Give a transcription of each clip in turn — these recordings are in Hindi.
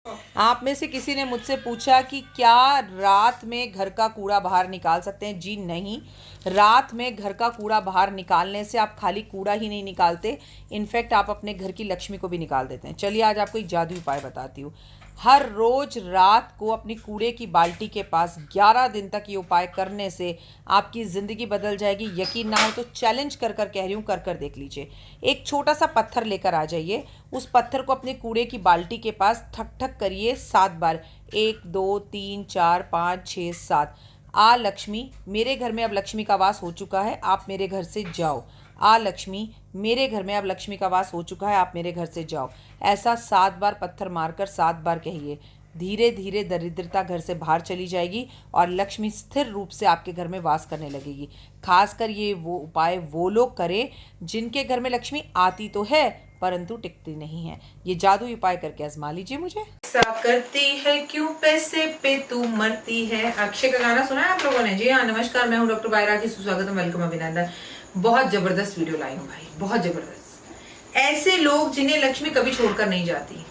आप में से किसी ने मुझसे पूछा कि क्या रात में घर का कूड़ा बाहर निकाल सकते हैं? जी नहीं। रात में घर का कूड़ा बाहर निकालने से आप खाली कूड़ा ही नहीं निकालते, इनफैक्ट आप अपने घर की लक्ष्मी को भी निकाल देते हैं। चलिए आज आपको एक जादुई उपाय बताती हूँ। हर रोज रात को अपनी कूड़े की बाल्टी के पास 11 दिन तक ये उपाय करने से आपकी ज़िंदगी बदल जाएगी। यकीन ना हो तो चैलेंज कर कर कह रही हूँ, कर कर देख लीजिए। एक छोटा सा पत्थर लेकर आ जाइए, उस पत्थर को अपने कूड़े की बाल्टी के पास ठक ठक करिए 7 बार। 1 2 3 4 5 6 7। आ लक्ष्मी, मेरे घर में अब लक्ष्मी का वास हो चुका है, आप मेरे घर से जाओ। आ लक्ष्मी, मेरे घर में अब लक्ष्मी का वास हो चुका है, आप मेरे घर से जाओ। ऐसा 7 बार पत्थर मारकर 7 बार कहिए। धीरे धीरे दरिद्रता घर से बाहर चली जाएगी और लक्ष्मी स्थिर रूप से आपके घर में वास करने लगेगी। खासकर ये वो उपाय वो लोग करें जिनके घर में लक्ष्मी आती तो है परंतु टिकती नहीं है। ये जादुई उपाय करके आजमा लीजिए। मुझे ऐसा करती है क्यों, पैसे पे तू मरती है। अक्षय का गाना सुना है आप लोगों ने? जी हाँ। नमस्कार, मैं हूँ डॉक्टर बायरा की, सुस्वागत है, वेलकम, अभिनंदन। बहुत जबरदस्त वीडियो लाई हूँ भाई, बहुत जबरदस्त। ऐसे लोग जिन्हें लक्ष्मी कभी छोड़कर नहीं जाती।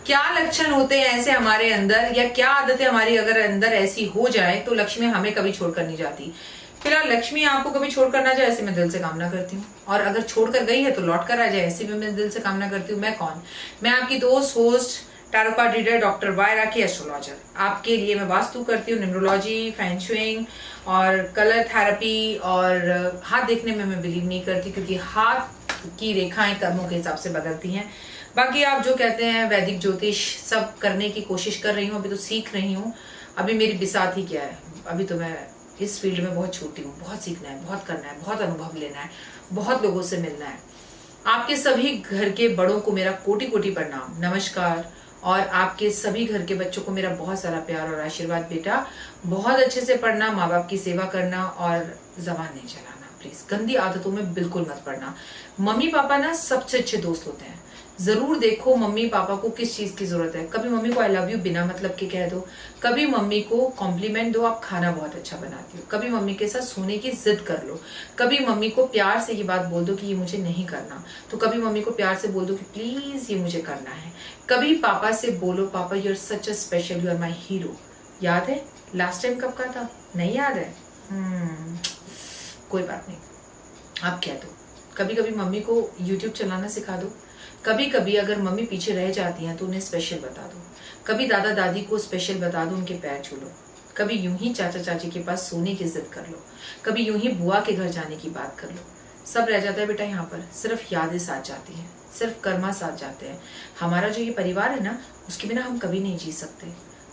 क्या लक्षण होते हैं ऐसे हमारे अंदर, या क्या आदतें हमारी अगर अंदर ऐसी हो जाए तो लक्ष्मी हमें कभी छोड़कर नहीं जाती। फिलहाल लक्ष्मी आपको कभी छोड़कर ना जाए ऐसी मैं दिल से कामना करती हूँ, और अगर छोड़कर गई है तो लौट कर आ जाए ऐसी भी मैं दिल से कामना करती हूँ। मैं कौन? मैं आपकी दोस्त, host, tarot card reader, doctor वायरा की एस्ट्रोलॉजर। आपके लिए मैं वास्तु करती हूँ, न्यूमरोलॉजी, फैंशुइंग और कलर थेरेपी। और हाथ देखने में मैं बिलीव नहीं करती, क्योंकि हाथ की रेखाएं कर्मों के हिसाब से बदलती हैं। बाकी आप जो कहते हैं वैदिक ज्योतिष सब करने की कोशिश कर रही हूँ, अभी तो सीख रही हूँ। अभी मेरी बिसात ही क्या है, अभी तो मैं इस फील्ड में बहुत छोटी हूँ। बहुत सीखना है, बहुत करना है, बहुत अनुभव लेना है, बहुत लोगों से मिलना है। आपके सभी घर के बड़ों को मेरा कोटि कोटि प्रणाम, नमस्कार। और आपके सभी घर के बच्चों को मेरा बहुत सारा प्यार और आशीर्वाद। बेटा बहुत अच्छे से पढ़ना, माँ बाप की सेवा करना और जबान नहीं चलाना प्लीज। गंदी आदतों में बिल्कुल मत पड़ना। मम्मी पापा ना सबसे अच्छे दोस्त होते हैं। जरूर देखो मम्मी पापा को किस चीज की जरूरत है। कभी मम्मी को आई लव यू बिना मतलब के कह दो। कभी मम्मी को कॉम्प्लीमेंट दो, आप खाना बहुत अच्छा बनाती हो। कभी मम्मी के साथ सोने की जिद कर लो। कभी मम्मी को प्यार से ये बात बोल दो कि ये मुझे नहीं करना, तो कभी मम्मी को प्यार से बोल दो कि प्लीज ये मुझे करना है। कभी पापा से बोलो, papa you are such a special, you are my hero. याद है लास्ट टाइम कब का था? नहीं याद है? कोई बात नहीं, आप कह दो। कभी कभी मम्मी को यूट्यूब चलाना सिखा दो। कभी कभी अगर मम्मी पीछे रह जाती हैं तो उन्हें स्पेशल बता दो। कभी दादा दादी को स्पेशल बता दो, उनके पैर छू लो। कभी यूं ही चाचा चाची के पास सोने की जिद कर लो। कभी यूं ही बुआ के घर जाने की बात कर लो। सब रह जाता है बेटा यहाँ पर, सिर्फ यादें साथ जाती हैं, सिर्फ कर्मा साथ जाते हैं। हमारा जो ये परिवार है ना, उसके बिना हम कभी नहीं जी सकते।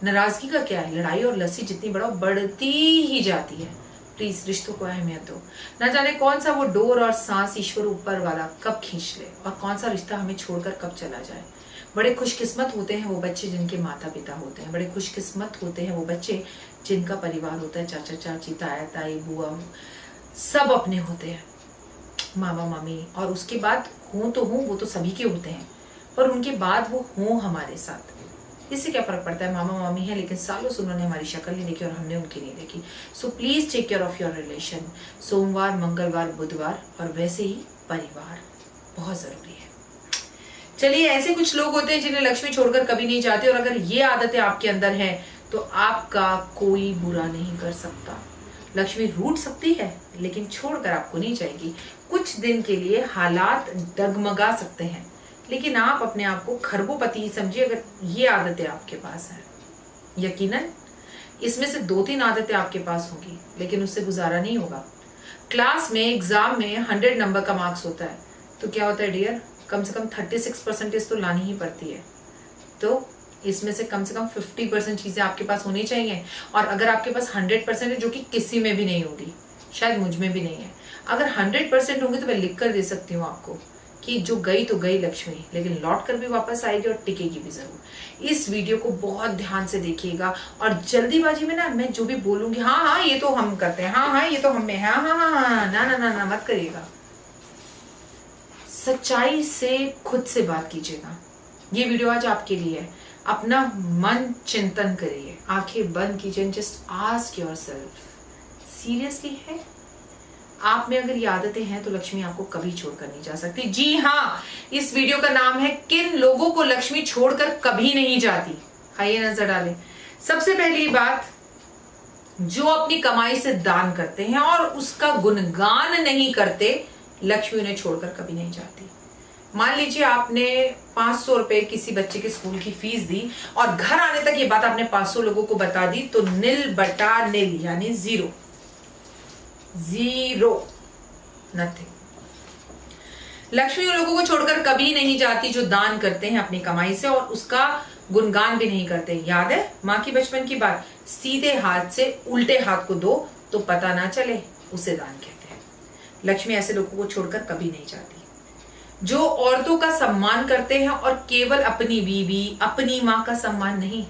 नाराजगी का क्या है, लड़ाई और लस्सी जितनी बढ़ाओ बढ़ती ही जाती है। प्लीज रिश्तों को अहमियत दो। ना जाने कौन सा वो डोर और सांस ईश्वर ऊपर वाला कब खींच ले और कौन सा रिश्ता हमें छोड़कर कब चला जाए। बड़े खुशकिस्मत होते हैं वो बच्चे जिनके माता पिता होते हैं। बड़े खुशकिस्मत होते हैं वो बच्चे जिनका परिवार होता है, चाचा चाची, ताया ताई, बुआ, सब अपने होते हैं, मामा मामी। और उसके बाद हो तो हो, वो तो सभी के होते हैं, पर उनके बाद वो हो हमारे साथ, इससे क्या फर्क पड़ता है? मामा मामी है लेकिन सालों से उन्होंने हमारी शक्ल नहीं देखी और हमने उनकी नहीं देखी। So please take care of your relation. सोमवार, मंगलवार, बुधवार और वैसे ही परिवार बहुत जरूरी है। चलिए, ऐसे कुछ लोग होते हैं जिन्हें लक्ष्मी छोड़कर कभी नहीं जाते, और अगर ये आदतें आपके अंदर हैं तो आपका कोई बुरा नहीं कर सकता। लक्ष्मी रूठ सकती है लेकिन छोड़कर आपको नहीं जाएगी। कुछ दिन के लिए हालात डगमगा सकते हैं, लेकिन आप अपने आप को खरबोपति ही समझिए अगर ये आदतें आपके पास हैं। यकीनन इसमें से 2-3 आदतें आपके पास होंगी, लेकिन उससे गुजारा नहीं होगा। क्लास में, एग्जाम में 100 नंबर का मार्क्स होता है, तो क्या होता है डियर, कम से कम 36% तो लानी ही पड़ती है। तो इसमें से कम 50% चीजें आपके पास होनी चाहिए। और अगर आपके पास 100% है, जो कि किसी में भी नहीं होगी, शायद मुझ में भी नहीं है, अगर 100% होंगे तो मैं लिख कर दे सकती हूँ आपको कि जो गई तो गई लक्ष्मी, लेकिन लौट कर भी वापस आएगी और टिकेगी भी जरूर। इस वीडियो को बहुत ध्यान से देखिएगा, और जल्दीबाजी में ना मैं जो भी बोलूंगी, हाँ हाँ ये तो हम करते हैं, हाँ हाँ ये तो हम में, हाँ हाँ हाँ हाँ, ना ना ना ना मत करिएगा। सच्चाई से खुद से बात कीजिएगा। ये वीडियो आज आपके लिए है। अपना मन चिंतन करिए, आंखें बंद कीजिए, जस्ट आस्क योरसेल्फ, सीरियसली है आप में अगर ये आदतें हैं तो लक्ष्मी आपको कभी छोड़कर नहीं जा सकती। जी हाँ, इस वीडियो का नाम है किन लोगों को लक्ष्मी छोड़कर कभी नहीं जाती। आइए नजर डालें। सबसे पहली बात, जो अपनी कमाई से दान करते हैं और उसका गुणगान नहीं करते, लक्ष्मी उन्हें छोड़कर कभी नहीं जाती। मान लीजिए आपने 500 रुपए किसी बच्चे के स्कूल की फीस दी और घर आने तक ये बात आपने 500 लोगों को बता दी, तो निल बटा निल यानी जीरो, नथिंग। लक्ष्मी उन लोगों को छोड़कर कभी नहीं जाती जो दान करते हैं अपनी कमाई से और उसका गुणगान भी नहीं करते। याद है माँ की बचपन की बात, सीधे हाथ से उल्टे हाथ को दो तो पता ना चले, उसे दान कहते हैं। लक्ष्मी ऐसे लोगों को छोड़कर कभी नहीं जाती। जो औरतों का सम्मान करते हैं और केवल अपनी बीवी, अपनी माँ का सम्मान नहीं,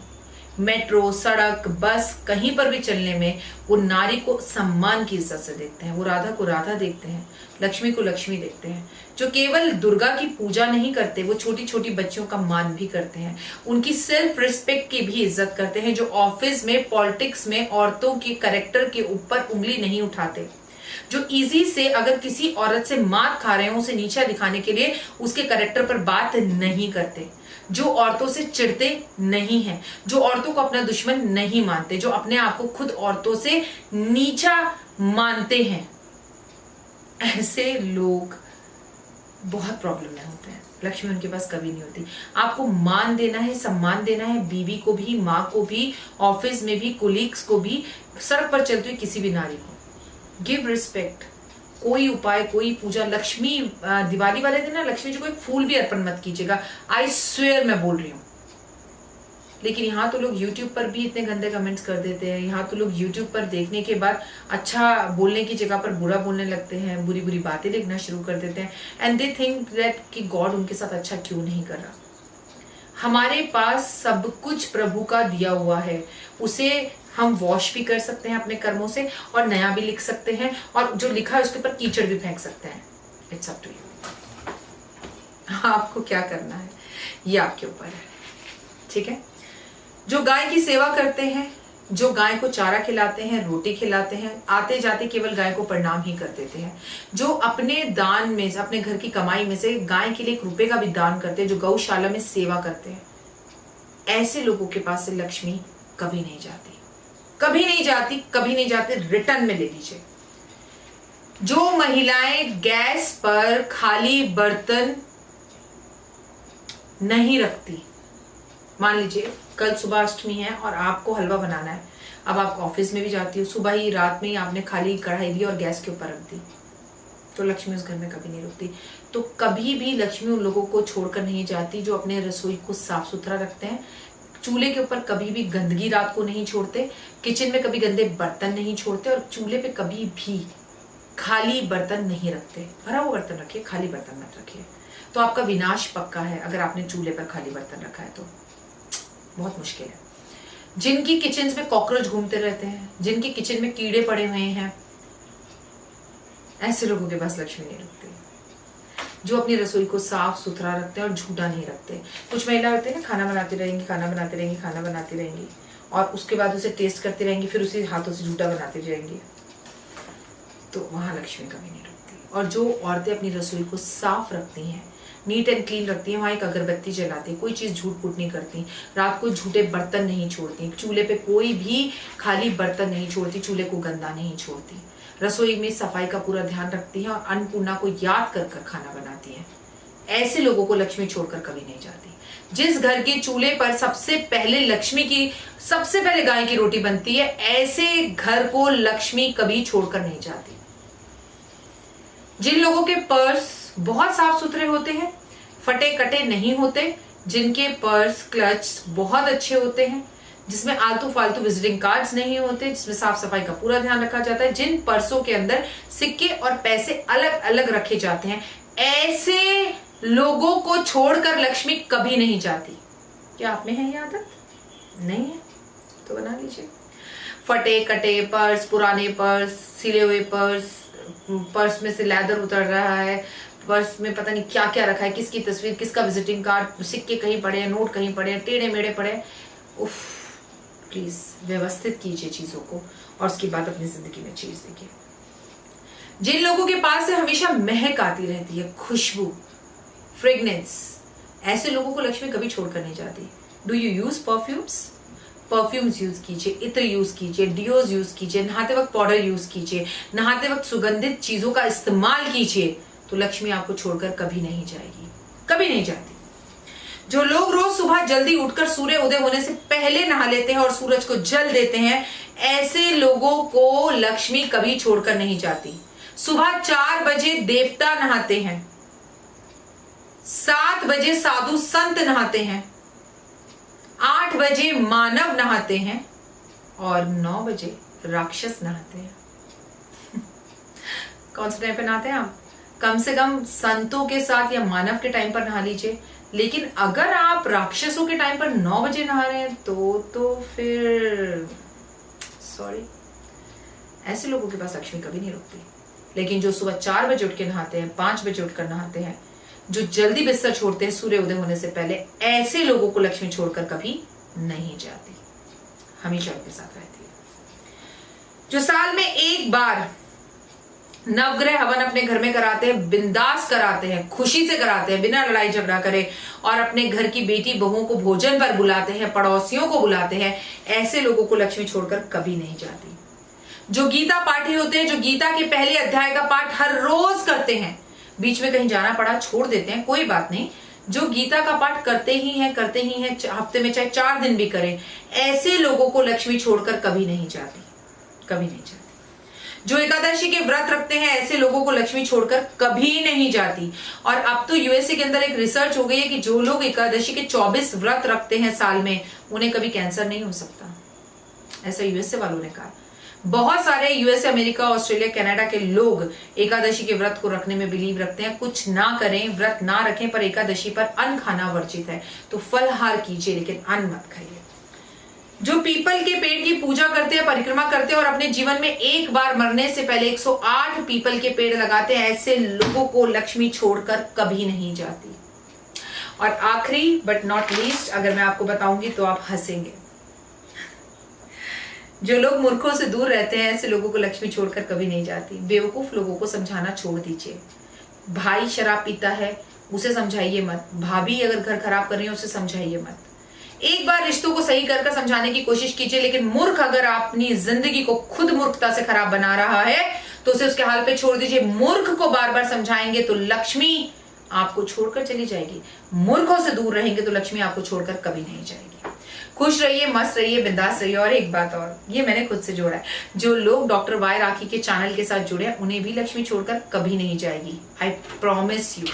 मेट्रो, सड़क, बस कहीं पर भी चलने में वो नारी को सम्मान की इज्जत से देखते हैं। वो राधा को राधा देखते हैं, लक्ष्मी को लक्ष्मी देखते हैं। जो केवल दुर्गा की पूजा नहीं करते, वो छोटी छोटी बच्चियों का मान भी करते हैं, उनकी सेल्फ रिस्पेक्ट की भी इज्जत करते हैं। जो ऑफिस में, पॉलिटिक्स में औरतों के कैरेक्टर के ऊपर उंगली नहीं उठाते, जो इजी से अगर किसी औरत से मात खा रहे हैं उसे नीचा दिखाने के लिए उसके कैरेक्टर पर बात नहीं करते, जो औरतों से चिढ़ते नहीं हैं, जो औरतों को अपना दुश्मन नहीं मानते, जो अपने आप को खुद औरतों से नीचा मानते हैं, ऐसे लोग बहुत प्रॉब्लम में होते हैं। लक्ष्मी उनके पास कभी नहीं होती। आपको मान देना है, सम्मान देना है, बीवी को भी, माँ को भी, ऑफिस में भी, कोलीग्स को भी, सड़क पर चलती हुई किसी भी नारी को गिव रिस्पेक्ट। कोई उपाय, कोई पूजा, लक्ष्मी दिवाली वाले दिन ना लक्ष्मी जी को एक फूल भी अर्पण मत कीजिएगा, आई स्वेयर मैं बोल रही हूँ। लेकिन यहाँ तो लोग YouTube पर भी इतने गंदे कमेंट्स कर देते हैं। यहाँ तो लोग YouTube पर देखने के बाद अच्छा बोलने की जगह पर बुरा बोलने लगते हैं, बुरी बुरी बातें लिखना शुरू कर देते हैं, एंड दे थिंक दैट कि गॉड उनके साथ अच्छा क्यों नहीं कर रहा। हमारे पास सब कुछ प्रभु का दिया हुआ है, उसे हम वॉश भी कर सकते हैं अपने कर्मों से और नया भी लिख सकते हैं, और जो लिखा है उसके ऊपर कीचड़ भी फेंक सकते हैं। इट्स अप टू यू, आपको क्या करना है ये आपके ऊपर है, ठीक है। जो गाय की सेवा करते हैं, जो गाय को चारा खिलाते हैं, रोटी खिलाते हैं, आते जाते केवल गाय को प्रणाम ही कर देते हैं, जो अपने दान में, अपने घर की कमाई में से गाय के लिए 1 रुपए का भी दान करते हैं, जो गौशाला में सेवा करते हैं, ऐसे लोगों के पास से लक्ष्मी कभी नहीं जाती, कभी नहीं जाती, कभी नहीं जाती। रिटर्न में ले लीजिए। जो महिलाएं गैस पर खाली बर्तन नहीं रखती, मान लीजिए कल सुबह अष्टमी है और आपको हलवा बनाना है, अब आप ऑफिस में भी जाती हो, सुबह ही रात में ही आपने खाली कढ़ाई ली और गैस के ऊपर रख दी, तो लक्ष्मी उस घर में कभी नहीं रुकती। तो कभी भी लक्ष्मी उन लोगों को छोड़कर नहीं जाती जो अपने रसोई को साफ सुथरा रखते हैं, चूल्हे के ऊपर कभी भी गंदगी रात को नहीं छोड़ते, किचन में कभी गंदे बर्तन नहीं छोड़ते, और चूल्हे पे कभी भी खाली बर्तन नहीं रखते। भरा हुआ बर्तन रखिए, खाली बर्तन मत रखिए। तो आपका विनाश पक्का है अगर आपने चूल्हे पर खाली बर्तन रखा है तो बहुत मुश्किल है। जिनकी किचन में कॉकरोच घूमते रहते हैं, जिनके किचन में कीड़े पड़े हुए हैं, ऐसे लोगों के पास लक्ष्मी नहीं रुकती। जो अपनी रसोई को साफ सुथरा रखते हैं और झूठा नहीं रखते। कुछ महिला होती है ना, खाना बनाती रहेंगी, खाना बनाती रहेंगी, खाना बनाती रहेंगी, और उसके बाद उसे टेस्ट करती रहेंगी, फिर उसी हाथों से झूठा बनाती रहेंगी, तो वहां लक्ष्मी कभी नहीं रुकती। और जो औरतें अपनी रसोई को साफ रखती हैं, नीट एंड क्लीन रखती हैं, वहाँ एक अगरबत्ती जलाती, कोई चीज़ झूठ फूट नहीं करती, रात को झूठे बर्तन नहीं छोड़ती, चूल्हे पे कोई भी खाली बर्तन नहीं छोड़ती, चूल्हे को गंदा नहीं छोड़ती, रसोई में सफाई का पूरा ध्यान रखती है और अन्नपूर्णा को याद कर कर खाना बनाती है, ऐसे लोगों को लक्ष्मी छोड़कर कभी नहीं जाती। जिस घर के चूल्हे पर सबसे पहले लक्ष्मी की, सबसे पहले गाय की रोटी बनती है, ऐसे घर को लक्ष्मी कभी छोड़कर नहीं जाती। जिन लोगों के पर्स बहुत साफ सुथरे होते हैं, फटे कटे नहीं होते, जिनके पर्स क्लच बहुत अच्छे होते हैं, जिसमें आलतू फालतू विजिटिंग कार्ड्स नहीं होते, जिसमें साफ सफाई का पूरा ध्यान रखा जाता है, जिन पर्सों के अंदर सिक्के और पैसे अलग अलग रखे जाते हैं, ऐसे लोगों को छोड़कर लक्ष्मी कभी नहीं जाती। क्या आप में है ये आदत? नहीं है तो बना लीजिए। फटे कटे पर्स, पुराने पर्स, सिले हुए पर्स, पर्स में से लेदर उतर रहा है, पर्स में पता नहीं क्या क्या रखा है, किसकी तस्वीर, किसका विजिटिंग कार्ड, सिक्के कहीं पड़े हैं, नोट कहीं पड़े हैं, टेढ़े मेढ़े पड़े हैं। उफ, प्लीज व्यवस्थित कीजिए चीजों को और उसके बाद अपनी जिंदगी में चीज देखिए। जिन लोगों के पास से हमेशा महक आती रहती है, खुशबू, फ्रेग्रेंस, ऐसे लोगों को लक्ष्मी कभी छोड़कर नहीं जाती। Do you use perfumes? Perfumes use कीजिए, इत्र यूज कीजिए, डिओज यूज कीजिए, नहाते वक्त पाउडर यूज कीजिए, नहाते वक्त सुगंधित चीजों का इस्तेमाल कीजिए, तो लक्ष्मी आपको छोड़कर कभी नहीं जाएगी, कभी नहीं जाती। जो लोग रोज सुबह जल्दी उठकर सूर्य उदय होने से पहले नहा लेते हैं और सूरज को जल देते हैं, ऐसे लोगों को लक्ष्मी कभी छोड़कर नहीं जाती। सुबह 4 बजे देवता नहाते हैं, 7 बजे साधु संत नहाते हैं, 8 बजे मानव नहाते हैं और 9 बजे राक्षस नहाते हैं। कौन से टाइम पे नहाते हैं आप? कम से कम संतों के साथ या मानव के टाइम पर नहा लीजिए। लेकिन अगर आप राक्षसों के टाइम पर 9 बजे नहा रहे हैं तो फिर सॉरी, ऐसे लोगों के पास लक्ष्मी कभी नहीं रुकती। लेकिन जो सुबह 4 बजे उठ के नहाते हैं, 5 बजे उठकर नहाते हैं, जो जल्दी बिस्तर छोड़ते हैं सूर्य उदय होने से पहले, ऐसे लोगों को लक्ष्मी छोड़कर कभी नहीं जाती, हमेशा उनके साथ रहती है। जो साल में एक बार नवग्रह हवन अपने घर में कराते हैं, बिंदास कराते हैं, खुशी से कराते हैं, बिना लड़ाई झगड़ा करे, और अपने घर की बेटी बहुओं को भोजन पर बुलाते हैं, पड़ोसियों को बुलाते हैं, ऐसे लोगों को लक्ष्मी छोड़कर कभी नहीं जाती। जो गीता पाठी होते हैं, जो गीता के पहले अध्याय का पाठ हर रोज करते हैं, बीच में कहीं जाना पड़ा छोड़ देते हैं, कोई बात नहीं, जो गीता का पाठ करते ही हैं, हफ्ते में चाहे 4 दिन भी करें, ऐसे लोगों को लक्ष्मी छोड़कर कभी नहीं जाती, कभी नहीं जाती। जो एकादशी के व्रत रखते हैं, ऐसे लोगों को लक्ष्मी छोड़कर कभी नहीं जाती। और अब तो यूएसए के अंदर एक रिसर्च हो गई है कि जो लोग एकादशी के 24 व्रत रखते हैं साल में, उन्हें कभी कैंसर नहीं हो सकता, ऐसा यूएसए वालों ने कहा। बहुत सारे यूएसए, अमेरिका, ऑस्ट्रेलिया, कनाडा के लोग एकादशी के व्रत को रखने में बिलीव रखते हैं। कुछ ना करें, व्रत ना रखें, पर एकादशी पर अन्न खाना वर्जित है, तो फलहार कीजिए लेकिन अन्न मत खाइए। जो पीपल के पेड़ की पूजा करते हैं, परिक्रमा करते हैं और अपने जीवन में एक बार मरने से पहले 108 पीपल के पेड़ लगाते हैं, ऐसे लोगों को लक्ष्मी छोड़कर कभी नहीं जाती। और आखिरी बट नॉट लीस्ट अगर मैं आपको बताऊंगी तो आप हंसेंगे। जो लोग मूर्खों से दूर रहते हैं, ऐसे लोगों को लक्ष्मी छोड़कर कभी नहीं जाती। बेवकूफ लोगों को समझाना छोड़ दीजिए। भाई शराब पीता है, उसे समझाइए मत। भाभी अगर घर खराब कर रही है, उसे समझाइए मत। एक बार रिश्तों को सही कर समझाने की कोशिश कीजिए, लेकिन मूर्ख अगर अपनी जिंदगी को खुद मूर्खता से खराब बना रहा है तो उसे उसके हाल पे छोड़ दीजिए। मूर्ख को बार बार समझाएंगे तो लक्ष्मी आपको छोड़कर चली जाएगी। मूर्खों से दूर रहेंगे तो लक्ष्मी आपको छोड़कर कभी नहीं जाएगी। खुश रहिए, मस्त रहिए, बिंदास रहिए। और एक बात और, ये मैंने खुद से जोड़ा है, जो लोग डॉक्टर वाई राखी के चैनल के साथ जुड़े हैं, उन्हें भी लक्ष्मी छोड़कर कभी नहीं जाएगी। I promise you,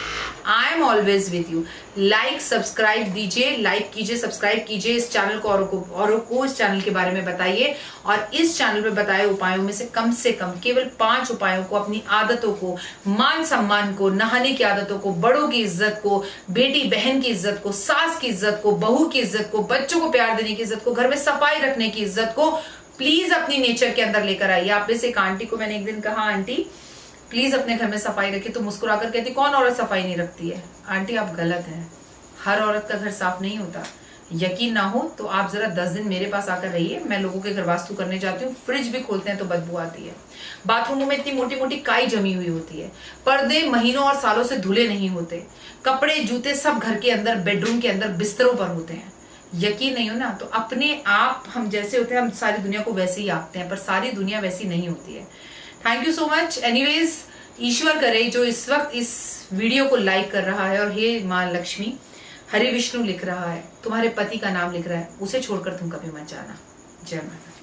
I am always with you. Like subscribe दीजिए, लाइक कीजिए, सब्सक्राइब कीजिए इस चैनल को, औरों को इस चैनल के बारे में बताइए। और इस चैनल में बताए उपायों में से कम केवल 5 उपायों को, अपनी आदतों को, मान सम्मान को, नहाने की आदतों को, बड़ों की इज्जत को, बेटी बहन की इज्जत को, सास की इज्जत को, बहू की इज्जत को, बच्चों को प्यार देने की इज्जत को, घर में सफाई रखने की इज्जत को प्लीज अपनी नेचर के अंदर लेकर आइए। आप में से एक आंटी को मैंने एक दिन कहा, आंटी प्लीज अपने घर में सफाई रखिए, तो मुस्कुराकर कहती कौन औरत सफाई नहीं रखती है। आंटी आप गलत हैं, हर औरत का घर साफ नहीं होता। यकीन ना हो तो आप जरा 10 दिन मेरे पास आकर रहिए, मैं लोगों के घर वास्तु करने जाती हूँ। फ्रिज भी खोलते हैं तो बदबू आती है, बाथरूमों में इतनी मोटी मोटी काई जमी हुई होती है, पर्दे महीनों और सालों से धुले नहीं होते, कपड़े जूते सब घर के अंदर, बेडरूम के अंदर, बिस्तरों पर होते हैं। यकीन नहीं हो ना तो अपने आप हम जैसे होते हैं, हम सारी दुनिया को वैसे ही आंकते हैं, पर सारी दुनिया वैसी नहीं होती है। Thank you so much. Anyways, ईश्वर करे जो इस वक्त इस वीडियो को लाइक कर रहा है और हे माँ लक्ष्मी, हरे विष्णु लिख रहा है, तुम्हारे पति का नाम लिख रहा है, उसे छोड़कर तुम कभी मत जाना। जय माता।